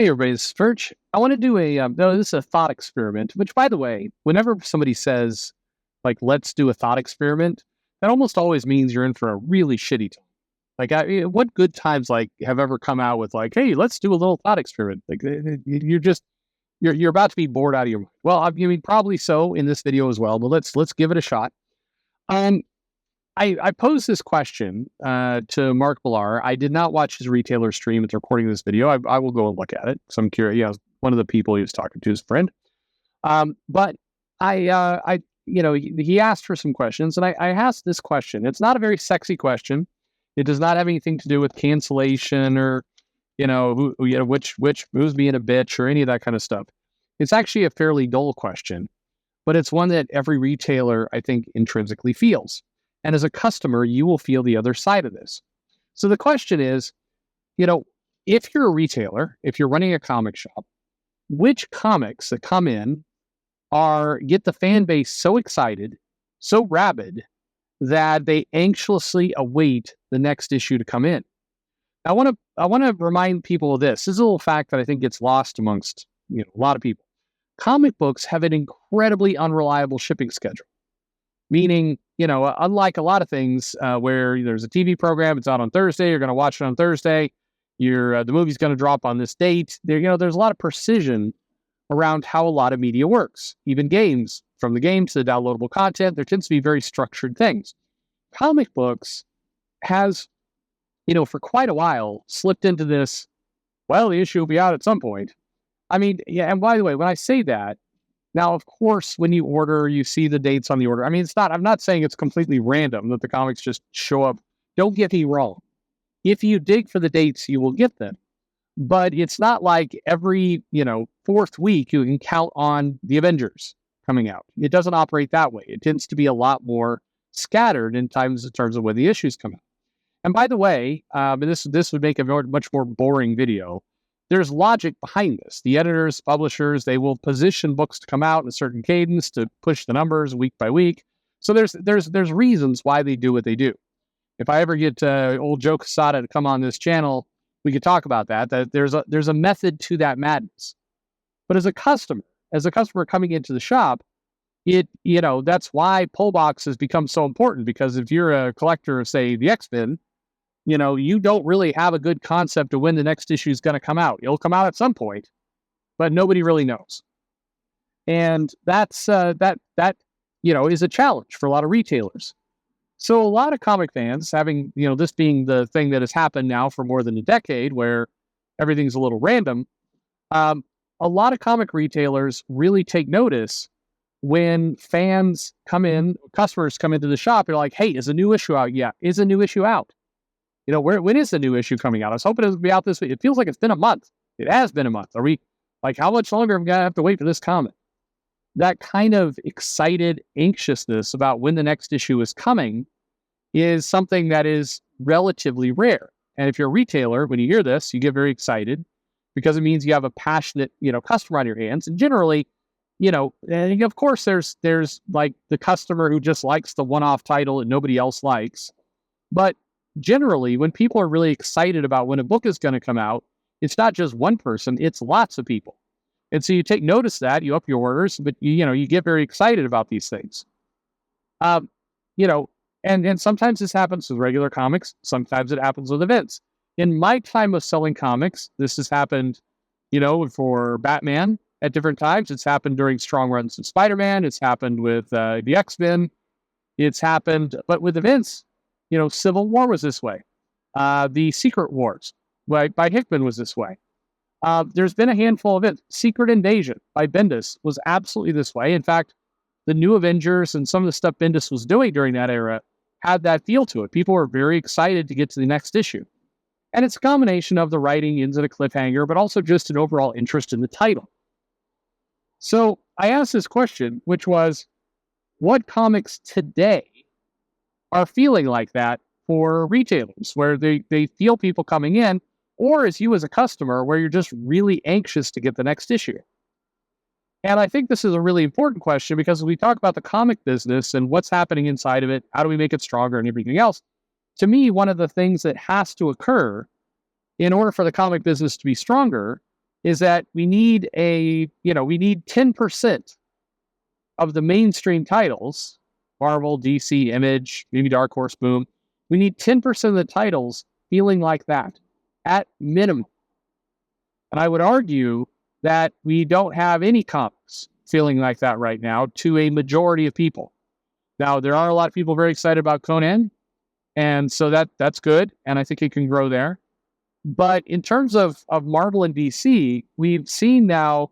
Hey everybody, this is Perch. I want to do this is a thought experiment, which by the way, whenever somebody says, like, let's do a thought experiment, that almost always means you're in for a really shitty time. What good times, like, have ever come out with, like, hey, let's do a little thought experiment? Like, you're about to be bored out of your mind. Well, I mean, probably so in this video as well, but let's give it a shot. Um, I posed this question to Mark Millar. I did not watch his retailer stream at the recording of this video. I will go and look at it. So I'm curious. Yeah, one of the people he was talking to is a friend. But he asked for some questions, and I asked this question. It's not a very sexy question. It does not have anything to do with cancellation or, who's being a bitch or any of that kind of stuff. It's actually a fairly dull question, but it's one that every retailer, I think, intrinsically feels. And as a customer, you will feel the other side of this. So the question is, if you're a retailer, if you're running a comic shop, which comics that come in get the fan base so excited, so rabid, that they anxiously await the next issue to come in? I want to remind people of this. This is a little fact that I think gets lost amongst a lot of people. Comic books have an incredibly unreliable shipping schedule. Meaning, unlike a lot of things where there's a TV program, it's out on Thursday, you're going to watch it on Thursday, the movie's going to drop on this date. There's a lot of precision around how a lot of media works. Even games, from the game to the downloadable content, there tends to be very structured things. Comic books has, for quite a while, slipped into this, well, the issue will be out at some point. I mean, yeah, and by the way, when I say that, now, of course, when you order, you see the dates on the order. I mean, I'm not saying it's completely random that the comics just show up. Don't get me wrong. If you dig for the dates, you will get them. But it's not like every, fourth week you can count on the Avengers coming out. It doesn't operate that way. It tends to be a lot more scattered in terms of when the issues come out. And by the way, and this would make a much more boring video. There's logic behind this. The editors, publishers, they will position books to come out in a certain cadence to push the numbers week by week. So there's reasons why they do what they do. If I ever get old Joe Quesada to come on this channel, we could talk about that. That there's a method to that madness. But as a customer coming into the shop, that's why pull boxes become so important, because if you're a collector of, say, the X-Men, you don't really have a good concept of when the next issue is going to come out. It'll come out at some point, but nobody really knows. And that's that is a challenge for a lot of retailers. So a lot of comic fans, having this being the thing that has happened now for more than a decade, where everything's a little random, a lot of comic retailers really take notice when customers come into the shop. They're like, "Hey, is a new issue out?" Yeah, is a new issue out? When is the new issue coming out? I was hoping it would be out this week. It feels like it's been a month. It has been a month. Are we, how much longer am I going to have to wait for this comic? That kind of excited anxiousness about when the next issue is coming is something that is relatively rare. And if you're a retailer, when you hear this, you get very excited because it means you have a passionate, customer on your hands. And generally, and of course, there's like the customer who just likes the one-off title that nobody else likes. But generally, when people are really excited about when a book is going to come out, it's not just one person, it's lots of people. And so you take notice that, you up your orders, but you get very excited about these things. And sometimes this happens with regular comics, sometimes it happens with events. In my time of selling comics, this has happened, for Batman at different times. It's happened during strong runs of Spider-Man, it's happened with the X-Men, it's happened, but with events, Civil War was this way. The Secret Wars by Hickman was this way. There's been a handful of it. Secret Invasion by Bendis was absolutely this way. In fact, the New Avengers and some of the stuff Bendis was doing during that era had that feel to it. People were very excited to get to the next issue. And it's a combination of the writing ends at a cliffhanger, but also just an overall interest in the title. So I asked this question, which was, what comics today are feeling like that for retailers, where they feel people coming in, or as you as a customer, where you're just really anxious to get the next issue? And I think this is a really important question, because we talk about the comic business and what's happening inside of it, how do we make it stronger and everything else. To me, one of the things that has to occur in order for the comic business to be stronger is that we need 10% of the mainstream titles, Marvel, DC, Image, maybe Dark Horse, Boom. We need 10% of the titles feeling like that at minimum. And I would argue that we don't have any comics feeling like that right now to a majority of people. Now, there are a lot of people very excited about Conan, and so that's good, and I think it can grow there. But in terms of Marvel and DC, we've seen now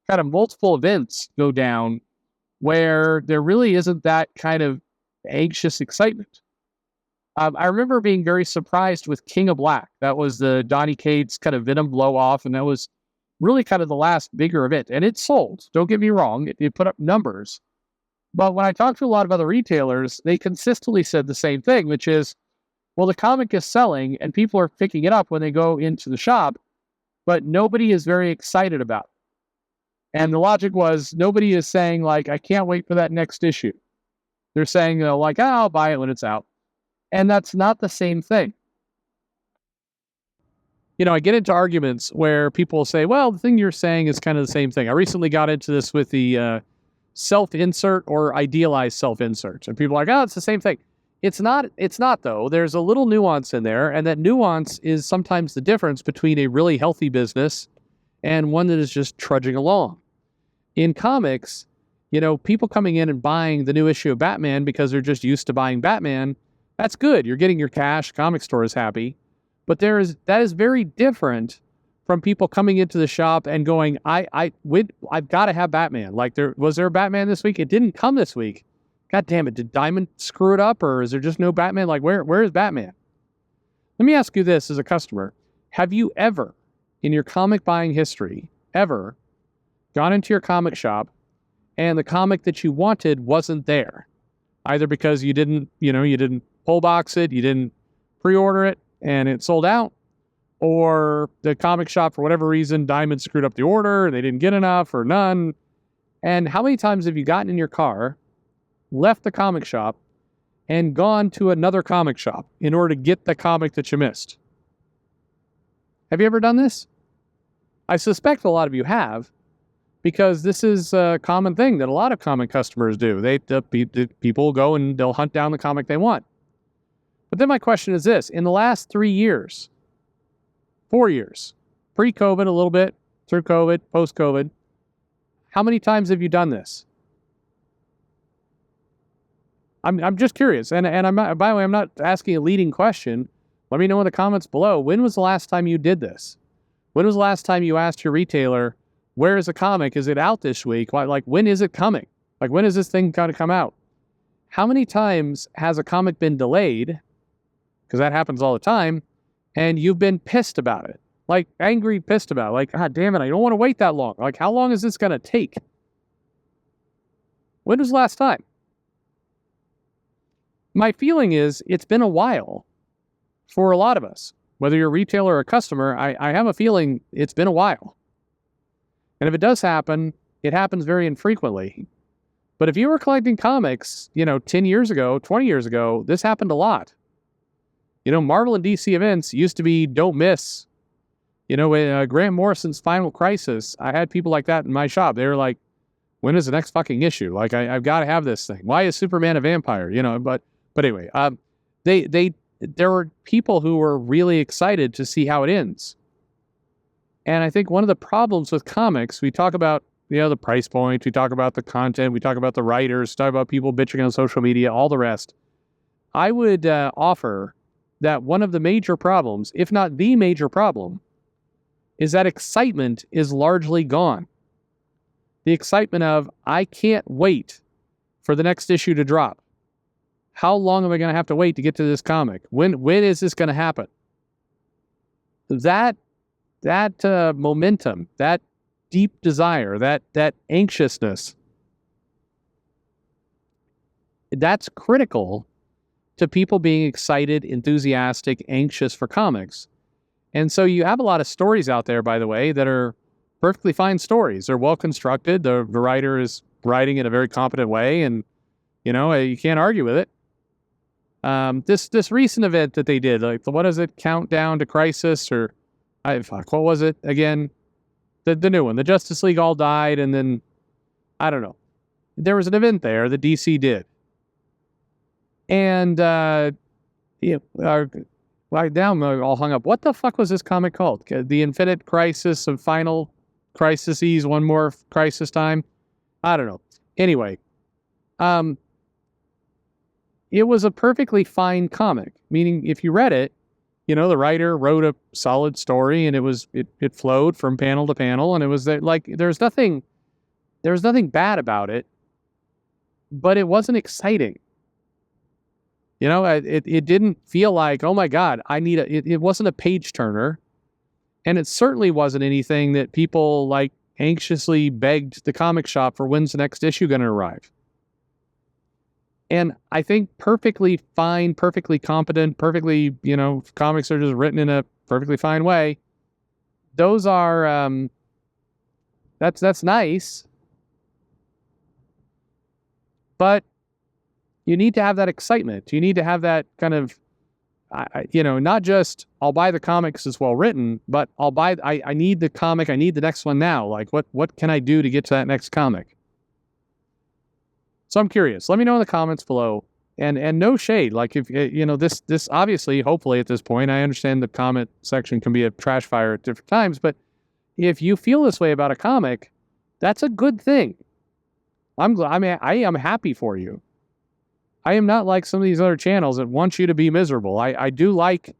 kind of multiple events go down where there really isn't that kind of anxious excitement. I remember being very surprised with King of Black. That was the Donny Cates kind of Venom blow off, and that was really kind of the last bigger event. And it sold. Don't get me wrong; it put up numbers. But when I talked to a lot of other retailers, they consistently said the same thing, which is, well, the comic is selling and people are picking it up when they go into the shop, but nobody is very excited about it. And the logic was nobody is saying, like, I can't wait for that next issue. They're saying, like, oh, I'll buy it when it's out. And that's not the same thing. I get into arguments where people say, well, the thing you're saying is kind of the same thing. I recently got into this with the self-insert or idealized self-insert. And people are like, oh, it's the same thing. It's not, though. There's a little nuance in there, and that nuance is sometimes the difference between a really healthy business and one that is just trudging along. In comics, people coming in and buying the new issue of Batman because they're just used to buying Batman, that's good. You're getting your cash, comic store is happy. But that is very different from people coming into the shop and going, I've got to have Batman. Like, was there a Batman this week? It didn't come this week. God damn it. Did Diamond screw it up, or is there just no Batman? Like, where is Batman? Let me ask you this as a customer. Have you ever, in your comic buying history, ever gone into your comic shop and the comic that you wanted wasn't there? Either because you didn't pull box it, you didn't pre-order it, and it sold out, or the comic shop, for whatever reason, Diamond screwed up the order, they didn't get enough, or none. And how many times have you gotten in your car, left the comic shop, and gone to another comic shop in order to get the comic that you missed? Have you ever done this? I suspect a lot of you have, because this is a common thing that a lot of comic customers do. People go and they'll hunt down the comic they want. But then my question is this: in the last 3 years, 4 years, pre-COVID a little bit, through COVID, post-COVID, how many times have you done this? I'm just curious, and I'm not, by the way, I'm not asking a leading question. Let me know in the comments below. When was the last time you did this? When was the last time you asked your retailer, where is the comic? Is it out this week? Like, when is it coming? Like, when is this thing going to come out? How many times has a comic been delayed? Because that happens all the time, and you've been pissed about it. Like, angry, pissed about it. Like, God damn it, I don't want to wait that long. Like, how long is this going to take? When was the last time? My feeling is it's been a while for a lot of us. Whether you're a retailer or a customer, I have a feeling it's been a while. And if it does happen, it happens very infrequently. But if you were collecting comics, 10 years ago, 20 years ago, this happened a lot. Marvel and DC events used to be don't miss. Grant Morrison's Final Crisis, I had people like that in my shop. They were like, when is the next fucking issue? Like, I've got to have this thing. Why is Superman a vampire? But anyway, there were people who were really excited to see how it ends. And I think one of the problems with comics, we talk about, the price point, we talk about the content, we talk about the writers, talk about people bitching on social media, all the rest. I would offer that one of the major problems, if not the major problem, is that excitement is largely gone. The excitement of, I can't wait for the next issue to drop. How long am I going to have to wait to get to this comic? When is this going to happen? That momentum, that deep desire, that anxiousness, that's critical to people being excited, enthusiastic, anxious for comics. And so you have a lot of stories out there, by the way, that are perfectly fine stories. They're well constructed. The writer is writing in a very competent way, and you can't argue with it. This recent event that they did, like, what is it? Countdown to Crisis, or what was it again? The new one. The Justice League all died, and then, I don't know. There was an event there that DC did. And, now I'm all hung up. What the fuck was this comic called? The Infinite Crisis of Final Crises, One More Crisis Time? I don't know. Anyway, it was a perfectly fine comic, meaning if you read it, the writer wrote a solid story, and it flowed from panel to panel, and it was like there was nothing bad about it, but it wasn't exciting. It didn't feel like, oh my God, it wasn't a page turner, and it certainly wasn't anything that people like anxiously begged the comic shop for when's the next issue going to arrive. And I think perfectly fine, perfectly competent, perfectly, comics are just written in a perfectly fine way. Those are, that's nice. But you need to have that excitement. You need to have that kind of, not just I'll buy the comics as well written, but I need the comic. I need the next one now. Like what can I do to get to that next comic? So I'm curious. Let me know in the comments below, and no shade. Like if this obviously, hopefully at this point, I understand the comment section can be a trash fire at different times, but if you feel this way about a comic, that's a good thing. I'm glad. I mean, I am happy for you. I am not like some of these other channels that want you to be miserable. I do like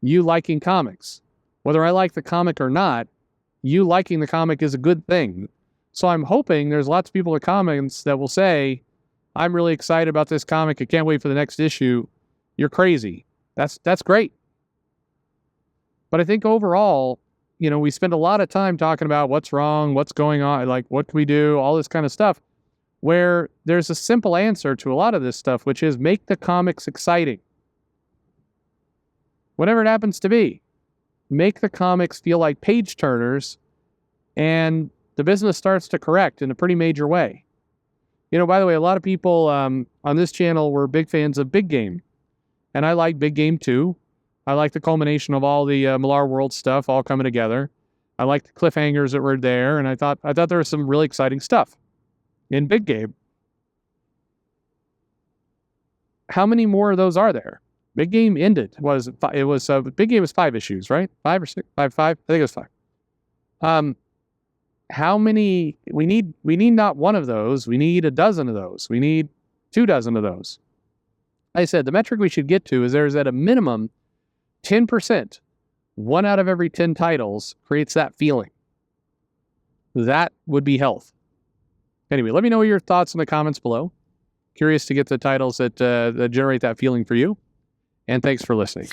you liking comics. Whether I like the comic or not, you liking the comic is a good thing. So I'm hoping there's lots of people in the comments that will say, I'm really excited about this comic. I can't wait for the next issue. You're crazy. That's great. But I think overall, we spend a lot of time talking about what's wrong, what's going on, like what can we do, all this kind of stuff, where there's a simple answer to a lot of this stuff, which is make the comics exciting. Whatever it happens to be. Make the comics feel like page turners, and the business starts to correct in a pretty major way. By the way, a lot of people on this channel were big fans of Big Game. And I like Big Game too. I like the culmination of all the Millar World stuff all coming together. I like the cliffhangers that were there, and I thought there was some really exciting stuff in Big Game. How many more of those are there? Big Game ended. Big Game was 5 issues, right? 5 or 6? 5? I think it was 5. How many? We need not one of those. We need a dozen of those. We need 24 of those. Like I said, the metric we should get to is there's at a minimum 10%. 1 out of every 10 titles creates that feeling. That would be health. Anyway, let me know your thoughts in the comments below. Curious to get the titles that generate that feeling for you. And thanks for listening.